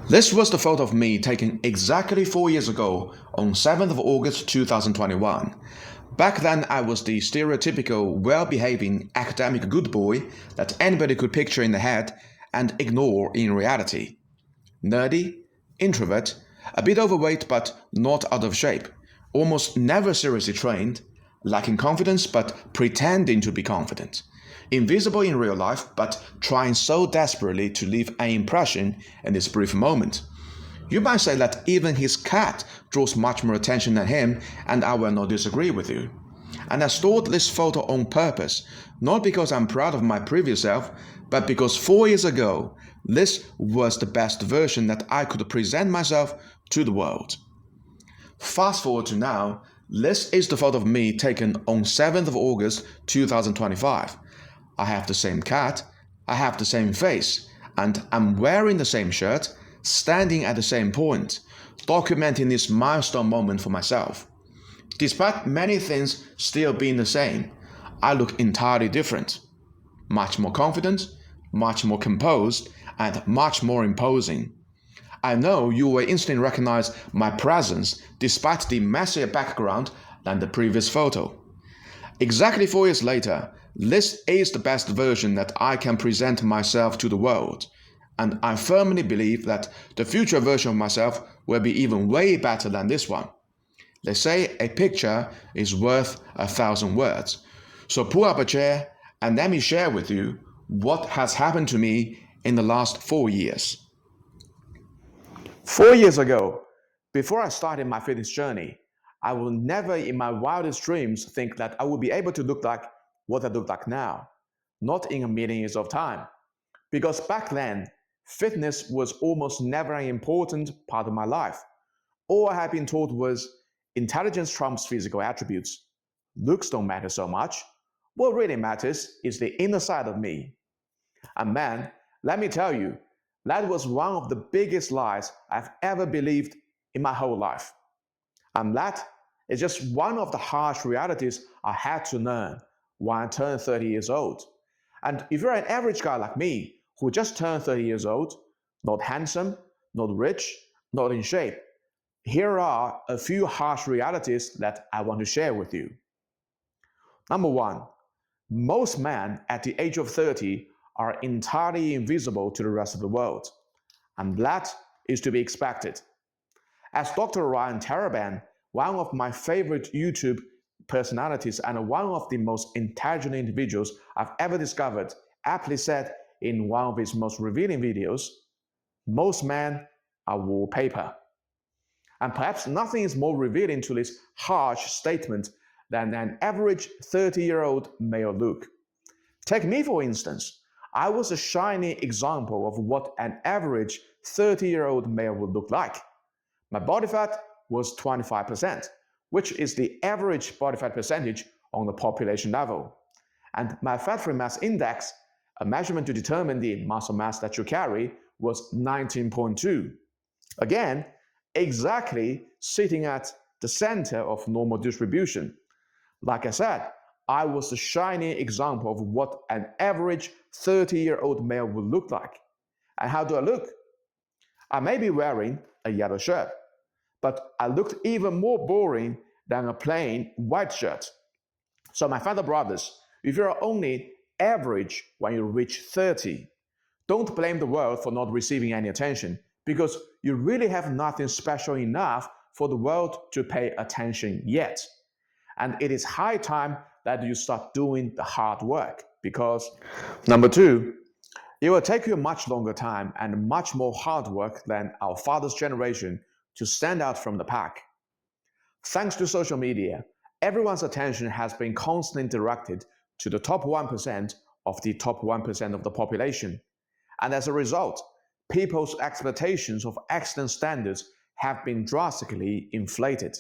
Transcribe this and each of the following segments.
This was the photo of me taken exactly 4 years ago on 7th of August 2021. Back then I was the stereotypical well-behaving academic good boy that anybody could picture in the head and ignore in reality. Nerdy, introvert, a bit overweight but not out of shape, almost never seriously trained, lacking confidence but pretending to be confident, invisible in real life but trying so desperately to leave an impression in this brief moment. You might say that even his cat draws much more attention than him, and I will not disagree with you. And I stored this photo on purpose, not because I'm proud of my previous self, but because 4 years ago, this was the best version that I could present myself to the world. Fast forward to now, this is the photo of me taken on 7th of August 2025. I have the same cat, I have the same face, and I'm wearing the same shirt, standing at the same point, documenting this milestone moment for myself. Despite many things still being the same, I look entirely different. Much more confident, much more composed, and much more imposing. I know you will instantly recognize my presence despite the messier background than the previous photo. Exactly 4 years later, this is the best version that I can present myself to the world, and I firmly believe that the future version of myself will be even way better than this one. They say a picture is worth 1,000 words. So pull up a chair and let me share with you what has happened to me in the last 4 years. 4 years ago, before I started my fitness journey, I will never in my wildest dreams think that I would be able to look like what I look like now, not in a million years of time. Because back then, fitness was almost never an important part of my life. All I had been taught was intelligence trumps physical attributes. Looks don't matter so much. What really matters is the inner side of me. And man, let me tell you, that was one of the biggest lies I've ever believed in my whole life. And that is just one of the harsh realities I had to learn when I turned 30 years old. And if you're an average guy like me who just turned 30 years old, not handsome, not rich, not in shape, here are a few harsh realities that I want to share with you. Number one, most men at the age of 30 are entirely invisible to the rest of the world, and that is to be expected. As Dr. Ryan Taraban, one of my favorite YouTube personalities and one of the most intelligent individuals I've ever discovered, aptly said in one of his most revealing videos, most men are wallpaper. And perhaps nothing is more revealing to this harsh statement than an average 30-year-old male look. Take me, for instance. I was a shining example of what an average 30-year-old male would look like. My body fat was 25%, which is the average body fat percentage on the population level. And my fat-free mass index, a measurement to determine the muscle mass that you carry, was 19.2. Again, exactly sitting at the center of normal distribution. Like I said, I was a shining example of what an average 30-year-old male would look like. And how do I look? I may be wearing a yellow shirt, but I looked even more boring than a plain white shirt. So my fellow brothers, if you're only average when you reach 30, don't blame the world for not receiving any attention, because you really have nothing special enough for the world to pay attention yet. And it is high time that you start doing the hard work, because number two, it will take you a much longer time and much more hard work than our father's generation to stand out from the pack. Thanks to social media, everyone's attention has been constantly directed to the top 1% of the top 1% of the population. And as a result, people's expectations of excellent standards have been drastically inflated.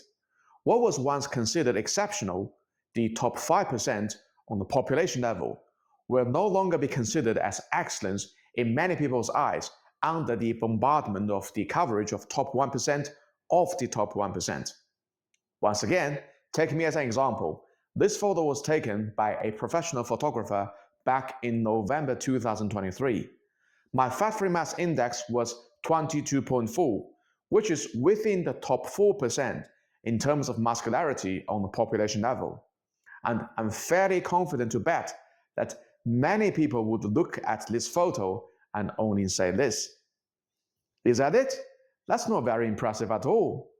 What was once considered exceptional, the top 5% on the population level, will no longer be considered as excellence in many people's eyes under the bombardment of the coverage of top 1% of the top 1%. Once again, take me as an example. This photo was taken by a professional photographer back in November 2023. My fat-free mass index was 22.4, which is within the top 4% in terms of muscularity on the population level. And I'm fairly confident to bet that many people would look at this photo and only say this. Is that it? That's not very impressive at all.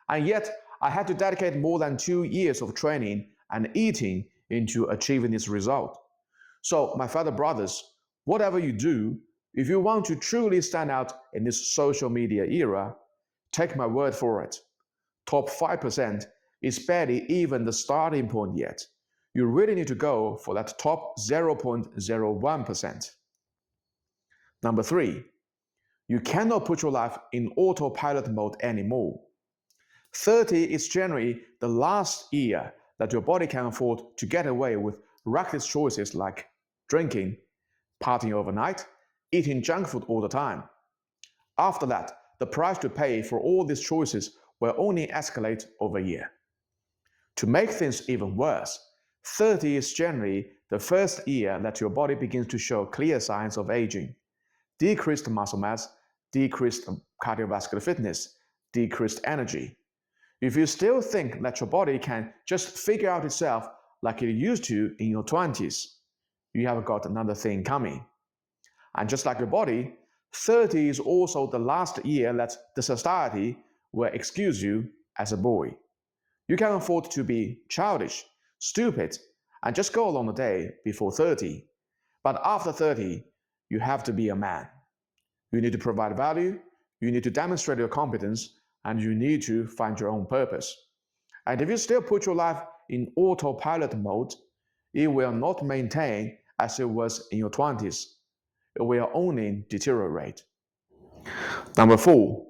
And yet, I had to dedicate more than 2 years of training and eating into achieving this result. So, my fellow brothers, whatever you do, if you want to truly stand out in this social media era, take my word for it. Top 5% is barely even the starting point yet. You really need to go for that top 0.01%. Number 3, you cannot put your life in autopilot mode anymore. 30 is generally the last year that your body can afford to get away with reckless choices like drinking, partying overnight, eating junk food all the time. After that, the price to pay for all these choices will only escalate over a year. To make things even worse, 30 is generally the first year that your body begins to show clear signs of aging. Decreased muscle mass, decreased cardiovascular fitness, decreased energy. If you still think that your body can just figure out itself like it used to in your 20s, you have got another thing coming. And just like your body, 30 is also the last year that the society will excuse you as a boy. You can afford to be childish, stupid, and just go along the day before 30. But after 30, you have to be a man. You need to provide value, you need to demonstrate your competence, and you need to find your own purpose. And if you still put your life in autopilot mode, it will not maintain as it was in your 20s. It will only deteriorate. Number 4,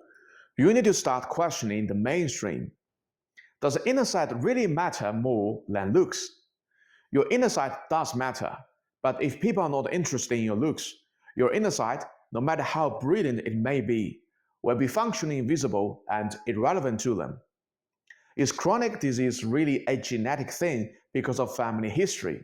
you need to start questioning the mainstream. Does the inner side really matter more than looks? Your inner side does matter, but if people are not interested in your looks, your inner side, no matter how brilliant it may be, will be functionally invisible and irrelevant to them. Is chronic disease really a genetic thing because of family history?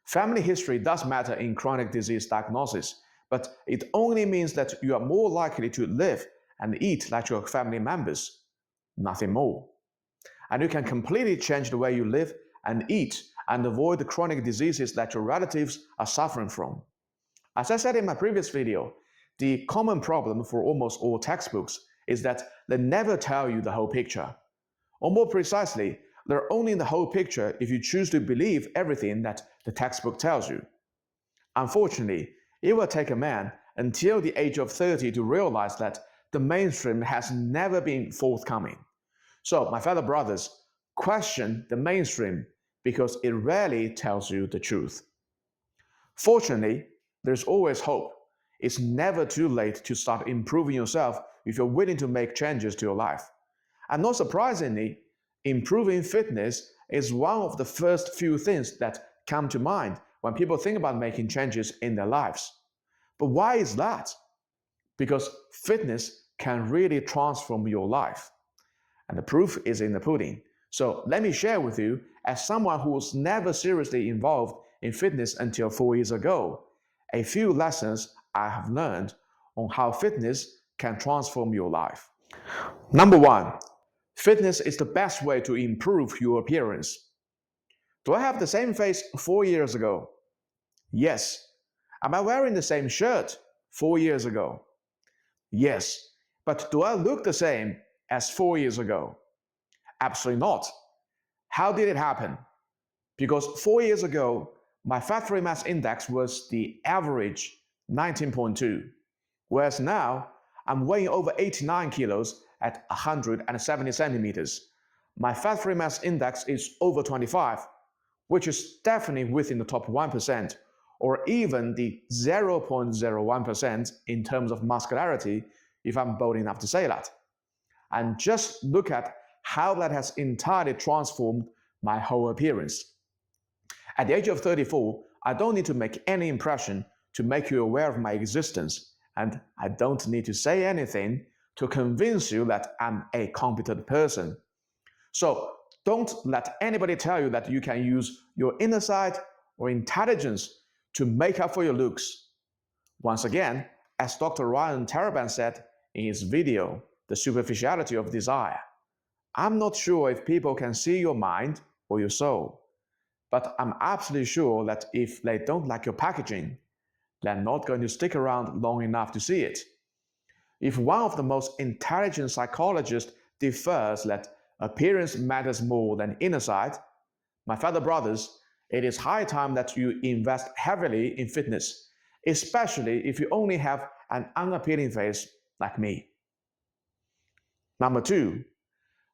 Family history does matter in chronic disease diagnosis, but it only means that you are more likely to live and eat like your family members, nothing more. And you can completely change the way you live and eat and avoid the chronic diseases that your relatives are suffering from. As I said in my previous video, the common problem for almost all textbooks is that they never tell you the whole picture. Or more precisely, they're only the whole picture if you choose to believe everything that the textbook tells you. Unfortunately, it will take a man until the age of 30 to realize that the mainstream has never been forthcoming. So, my fellow brothers, question the mainstream because it rarely tells you the truth. Fortunately, there's always hope. It's never too late to start improving yourself if you're willing to make changes to your life. And not surprisingly, improving fitness is one of the first few things that come to mind when people think about making changes in their lives. But why is that? Because fitness can really transform your life. And the proof is in the pudding. So let me share with you, as someone who was never seriously involved in fitness until 4 years ago, a few lessons I have learned on how fitness can transform your life. Number 1, fitness is the best way to improve your appearance. Do I have the same face 4 years ago? Yes. Am I wearing the same shirt 4 years ago? Yes. But do I look the same as 4 years ago? Absolutely not. How did it happen? Because 4 years ago, my fat-free mass index was the average 19.2, whereas now I'm weighing over 89 kilos at 170 centimeters. My fat-free mass index is over 25, which is definitely within the top 1%, or even the 0.01% in terms of muscularity, if I'm bold enough to say that. And just look at how that has entirely transformed my whole appearance. At the age of 34, I don't need to make any impression to make you aware of my existence, and I don't need to say anything to convince you that I'm a competent person. So don't let anybody tell you that you can use your inner side or intelligence to make up for your looks. Once again, as Dr. Ryan Taraban said in his video, The Superficiality of Desire. I'm not sure if people can see your mind or your soul, but I'm absolutely sure that if they don't like your packaging, they're not going to stick around long enough to see it. If one of the most intelligent psychologists defers that appearance matters more than inner sight, my fellow brothers, it is high time that you invest heavily in fitness, especially if you only have an unappealing face like me. Number 2,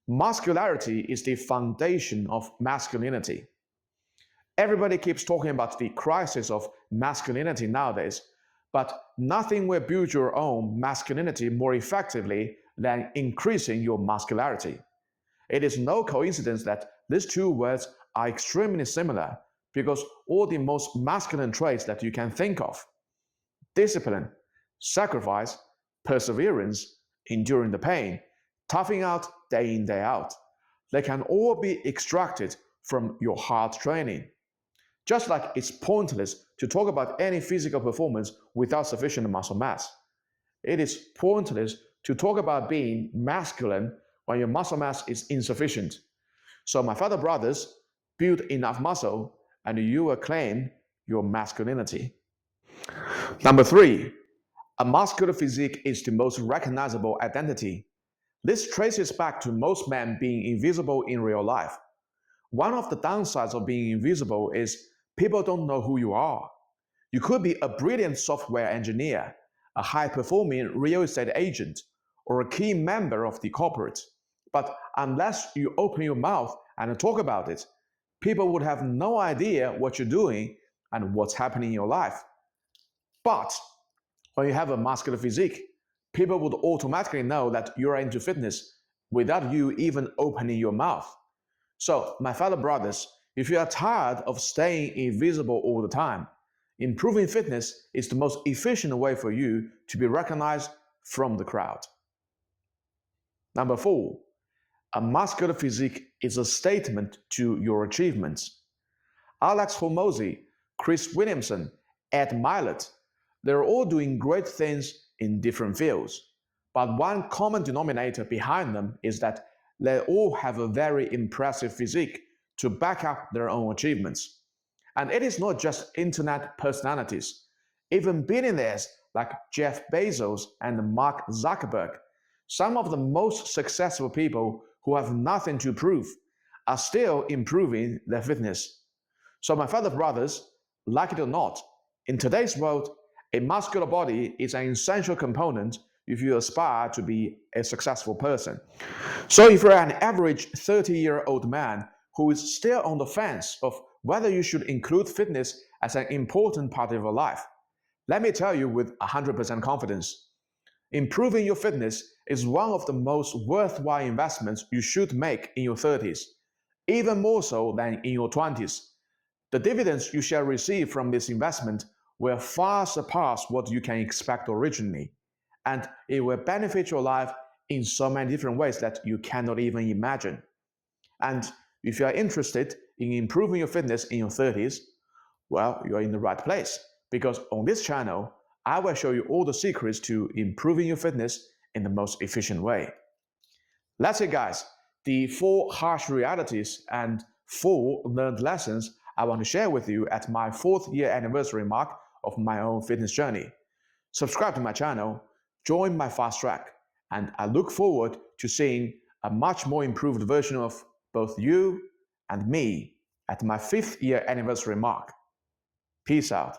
muscularity is the foundation of masculinity. Everybody keeps talking about the crisis of masculinity nowadays, but nothing will build your own masculinity more effectively than increasing your muscularity. It is no coincidence that these two words are extremely similar because all the most masculine traits that you can think of, discipline, sacrifice, perseverance, enduring the pain, toughing out day in, day out, they can all be extracted from your hard training. Just like it's pointless to talk about any physical performance without sufficient muscle mass, it is pointless to talk about being masculine when your muscle mass is insufficient. So my fellow brothers, build enough muscle and you will claim your masculinity. Number 3, a muscular physique is the most recognizable identity. This traces back to most men being invisible in real life. One of the downsides of being invisible is people don't know who you are. You could be a brilliant software engineer, a high-performing real estate agent, or a key member of the corporate. But unless you open your mouth and talk about it, people would have no idea what you're doing and what's happening in your life. But when you have a muscular physique, people would automatically know that you are into fitness without you even opening your mouth. So, my fellow brothers, if you are tired of staying invisible all the time, improving fitness is the most efficient way for you to be recognized from the crowd. Number 4, a muscular physique is a statement to your achievements. Alex Hormozi, Chris Williamson, Ed Mylett, they're all doing great things in different fields. But one common denominator behind them is that they all have a very impressive physique to back up their own achievements. And it is not just internet personalities. Even billionaires like Jeff Bezos and Mark Zuckerberg, some of the most successful people who have nothing to prove, are still improving their fitness. So my fellow brothers, like it or not, in today's world, a muscular body is an essential component if you aspire to be a successful person. So if you're an average 30-year-old man who is still on the fence of whether you should include fitness as an important part of your life, let me tell you with 100% confidence, improving your fitness is one of the most worthwhile investments you should make in your 30s, even more so than in your 20s. The dividends you shall receive from this investment will far surpass what you can expect originally, and it will benefit your life in so many different ways that you cannot even imagine. And if you are interested in improving your fitness in your 30s, well, you're in the right place, because on this channel, I will show you all the secrets to improving your fitness in the most efficient way. That's it, guys. The 4 harsh realities and 4 learned lessons I want to share with you at my 4th year anniversary mark of my own fitness journey. Subscribe to my channel, join my fast track, and I look forward to seeing a much more improved version of both you and me at my 5th year anniversary mark. Peace out.